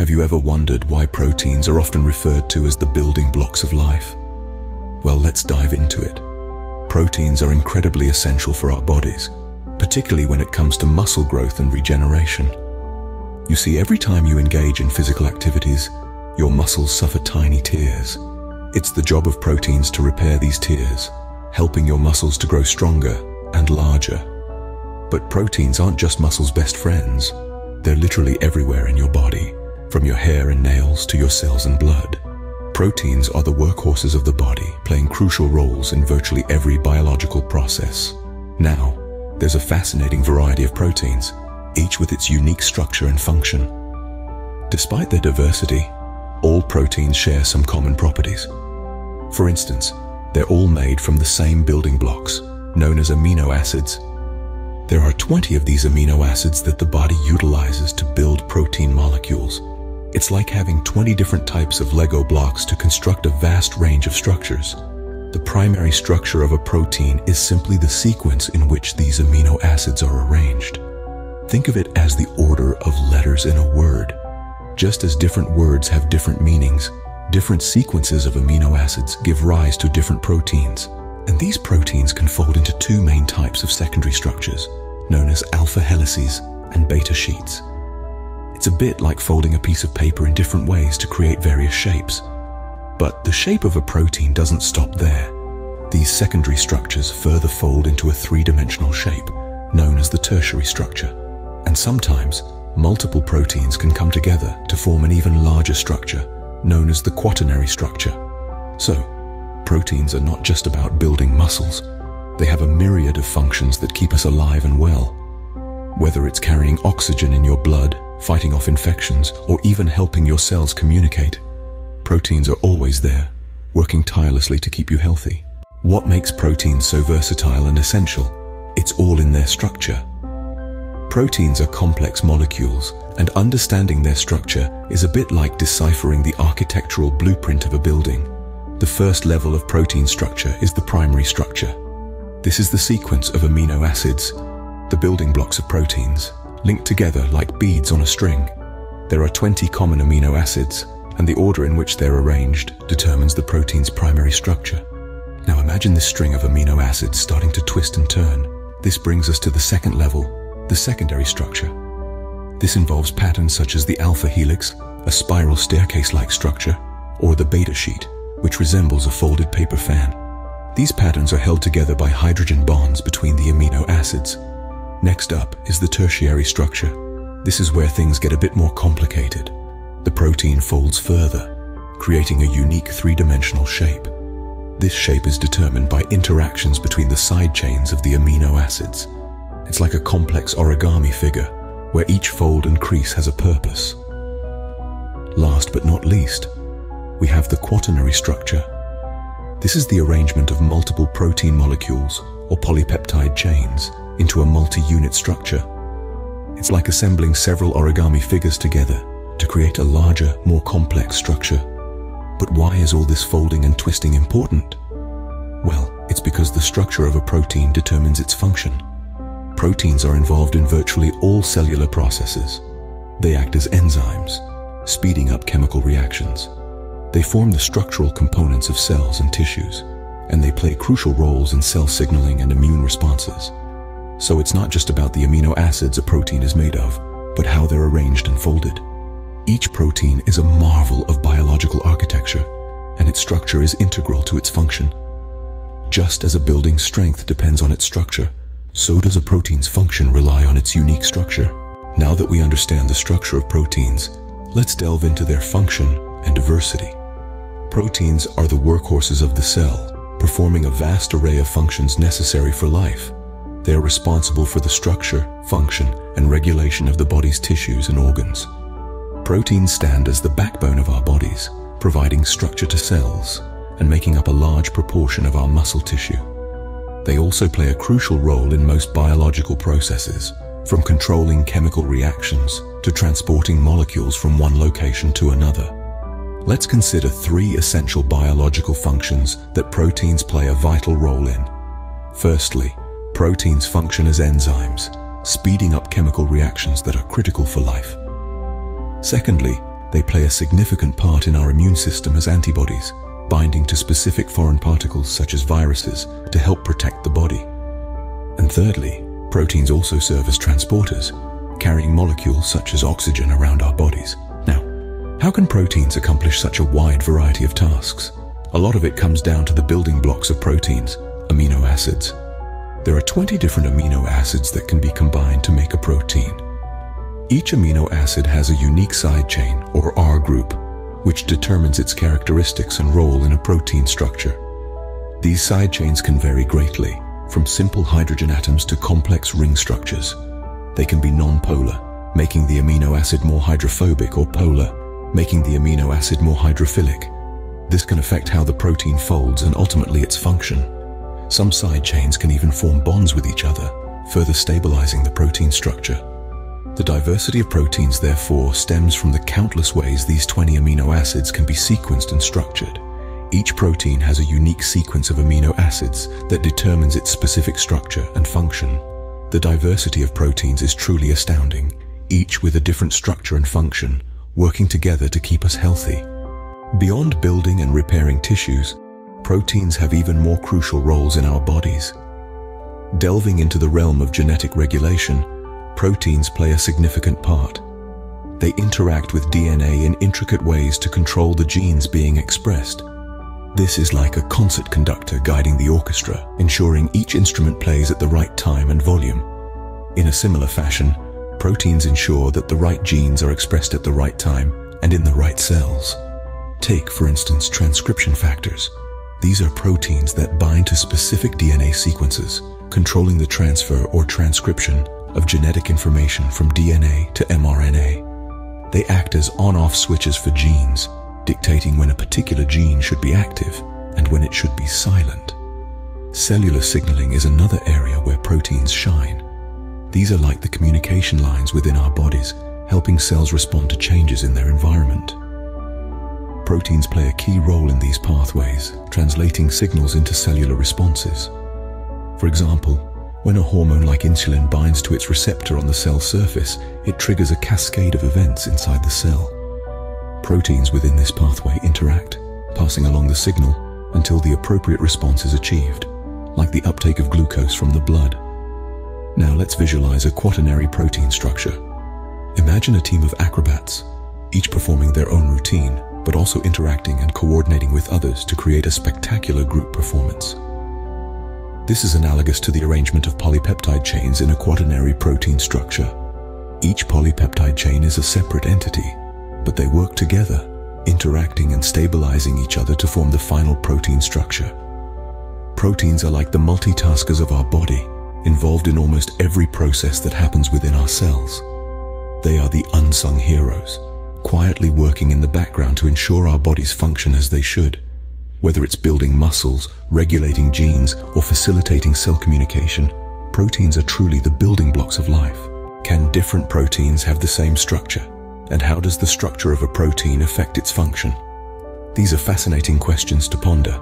Have you ever wondered why proteins are often referred to as the building blocks of life? Well, let's dive into it. Proteins are incredibly essential for our bodies, particularly when it comes to muscle growth and regeneration. You see, every time you engage in physical activities, your muscles suffer tiny tears. It's the job of proteins to repair these tears, helping your muscles to grow stronger and larger. But proteins aren't just muscles' best friends. They're literally everywhere in your body, from your hair and nails to your cells and blood. Proteins are the workhorses of the body, playing crucial roles in virtually every biological process. Now, there's a fascinating variety of proteins, each with its unique structure and function. Despite their diversity, all proteins share some common properties. For instance, they're all made from the same building blocks, known as amino acids. There are 20 of these amino acids that the body utilizes to build protein molecules. It's like having 20 different types of Lego blocks to construct a vast range of structures. The primary structure of a protein is simply the sequence in which these amino acids are arranged. Think of it as the order of letters in a word. Just as different words have different meanings, different sequences of amino acids give rise to different proteins. And these proteins can fold into two main types of secondary structures, known as alpha helices and beta sheets. It's a bit like folding a piece of paper in different ways to create various shapes. But the shape of a protein doesn't stop there. These secondary structures further fold into a three-dimensional shape, known as the tertiary structure. And sometimes, multiple proteins can come together to form an even larger structure, known as the quaternary structure. So, proteins are not just about building muscles. They have a myriad of functions that keep us alive and well. Whether it's carrying oxygen in your blood, fighting off infections, or even helping your cells communicate, proteins are always there, working tirelessly to keep you healthy. What makes proteins so versatile and essential? It's all in their structure. Proteins are complex molecules, and understanding their structure is a bit like deciphering the architectural blueprint of a building. The first level of protein structure is the primary structure. This is the sequence of amino acids, the building blocks of proteins, linked together like beads on a string. There are 20 common amino acids, and the order in which they're arranged determines the protein's primary structure. Now imagine this string of amino acids starting to twist and turn. This brings us to the second level, the secondary structure. This involves patterns such as the alpha helix, a spiral staircase-like structure, or the beta sheet, which resembles a folded paper fan. These patterns are held together by hydrogen bonds between the amino acids. Next up is the tertiary structure. This is where things get a bit more complicated. The protein folds further, creating a unique three-dimensional shape. This shape is determined by interactions between the side chains of the amino acids. It's like a complex origami figure, where each fold and crease has a purpose. Last but not least, we have the quaternary structure. This is the arrangement of multiple protein molecules, or polypeptide chains, into a multi-unit structure. It's like assembling several origami figures together to create a larger, more complex structure. But why is all this folding and twisting important? Well, it's because the structure of a protein determines its function. Proteins are involved in virtually all cellular processes. They act as enzymes, speeding up chemical reactions. They form the structural components of cells and tissues, and they play crucial roles in cell signaling and immune responses. So it's not just about the amino acids a protein is made of, but how they're arranged and folded. Each protein is a marvel of biological architecture, and its structure is integral to its function. Just as a building's strength depends on its structure, so does a protein's function rely on its unique structure. Now that we understand the structure of proteins, let's delve into their function and diversity. Proteins are the workhorses of the cell, performing a vast array of functions necessary for life. They are responsible for the structure, function, and regulation of the body's tissues and organs. Proteins stand as the backbone of our bodies, providing structure to cells and making up a large proportion of our muscle tissue. They also play a crucial role in most biological processes, from controlling chemical reactions to transporting molecules from one location to another. Let's consider 3 essential biological functions that proteins play a vital role in. Firstly, proteins function as enzymes, speeding up chemical reactions that are critical for life. Secondly, They play a significant part in our immune system as antibodies, binding to specific foreign particles such as viruses to help protect the body. And thirdly, proteins also serve as transporters, carrying molecules such as oxygen around our bodies. Now, how can proteins accomplish such a wide variety of tasks? A lot of it comes down to the building blocks of proteins, amino acids. There are 20 different amino acids that can be combined to make a protein. Each amino acid has a unique side chain, or R group, which determines its characteristics and role in a protein structure. These side chains can vary greatly, from simple hydrogen atoms to complex ring structures. They can be non-polar, making the amino acid more hydrophobic, or polar, making the amino acid more hydrophilic. This can affect how the protein folds and ultimately its function. Some side chains can even form bonds with each other, further stabilizing the protein structure. The diversity of proteins, therefore, stems from the countless ways these 20 amino acids can be sequenced and structured. Each protein has a unique sequence of amino acids that determines its specific structure and function. The diversity of proteins is truly astounding, each with a different structure and function, working together to keep us healthy. Beyond building and repairing tissues, proteins have even more crucial roles in our bodies. Delving into the realm of genetic regulation, proteins play a significant part. They interact with DNA in intricate ways to control the genes being expressed. This is like a concert conductor guiding the orchestra, ensuring each instrument plays at the right time and volume. In a similar fashion, proteins ensure that the right genes are expressed at the right time and in the right cells. Take, for instance, transcription factors. These are proteins that bind to specific DNA sequences, controlling the transfer or transcription of genetic information from DNA to mRNA. They act as on-off switches for genes, dictating when a particular gene should be active and when it should be silent. Cellular signaling is another area where proteins shine. These are like the communication lines within our bodies, helping cells respond to changes in their environment. Proteins play a key role in these pathways, translating signals into cellular responses. For example, when a hormone like insulin binds to its receptor on the cell surface, it triggers a cascade of events inside the cell. Proteins within this pathway interact, passing along the signal until the appropriate response is achieved, like the uptake of glucose from the blood. Now let's visualize a quaternary protein structure. Imagine a team of acrobats, each performing their own routine, but also interacting and coordinating with others to create a spectacular group performance. This is analogous to the arrangement of polypeptide chains in a quaternary protein structure. Each polypeptide chain is a separate entity, but they work together, interacting and stabilizing each other to form the final protein structure. Proteins are like the multitaskers of our body, involved in almost every process that happens within our cells. They are the unsung heroes, quietly working in the background to ensure our bodies function as they should. Whether it's building muscles, regulating genes, or facilitating cell communication, proteins are truly the building blocks of life. Can different proteins have the same structure? And how does the structure of a protein affect its function? These are fascinating questions to ponder.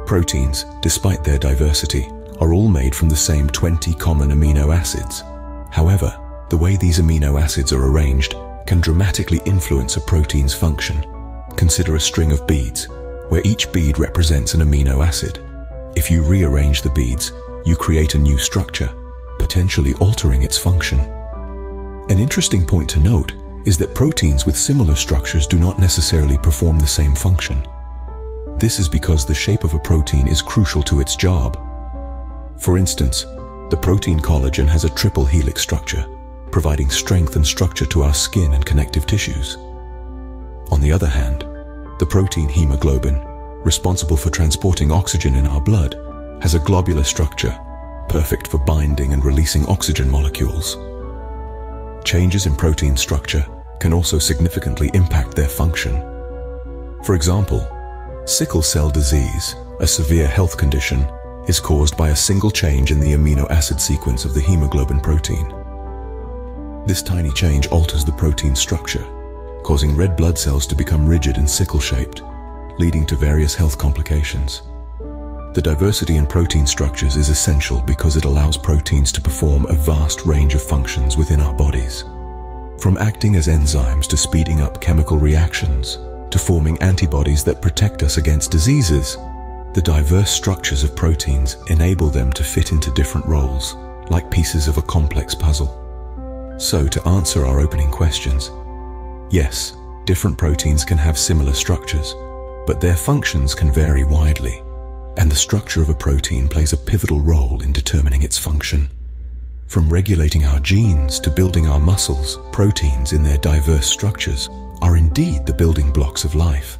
Proteins, despite their diversity, are all made from the same 20 common amino acids. However, the way these amino acids are arranged can dramatically influence a protein's function. Consider a string of beads, where each bead represents an amino acid. If you rearrange the beads, you create a new structure, potentially altering its function. An interesting point to note is that proteins with similar structures do not necessarily perform the same function. This is because the shape of a protein is crucial to its job. For instance, the protein collagen has a triple helix structure, providing strength and structure to our skin and connective tissues. On the other hand, the protein hemoglobin, responsible for transporting oxygen in our blood, has a globular structure, perfect for binding and releasing oxygen molecules. Changes in protein structure can also significantly impact their function. For example, sickle cell disease, a severe health condition, is caused by a single change in the amino acid sequence of the hemoglobin protein. This tiny change alters the protein structure, causing red blood cells to become rigid and sickle-shaped, leading to various health complications. The diversity in protein structures is essential because it allows proteins to perform a vast range of functions within our bodies. From acting as enzymes to speeding up chemical reactions, to forming antibodies that protect us against diseases, the diverse structures of proteins enable them to fit into different roles, like pieces of a complex puzzle. So, to answer our opening questions, yes, different proteins can have similar structures, but their functions can vary widely, and the structure of a protein plays a pivotal role in determining its function. From regulating our genes to building our muscles, proteins in their diverse structures are indeed the building blocks of life.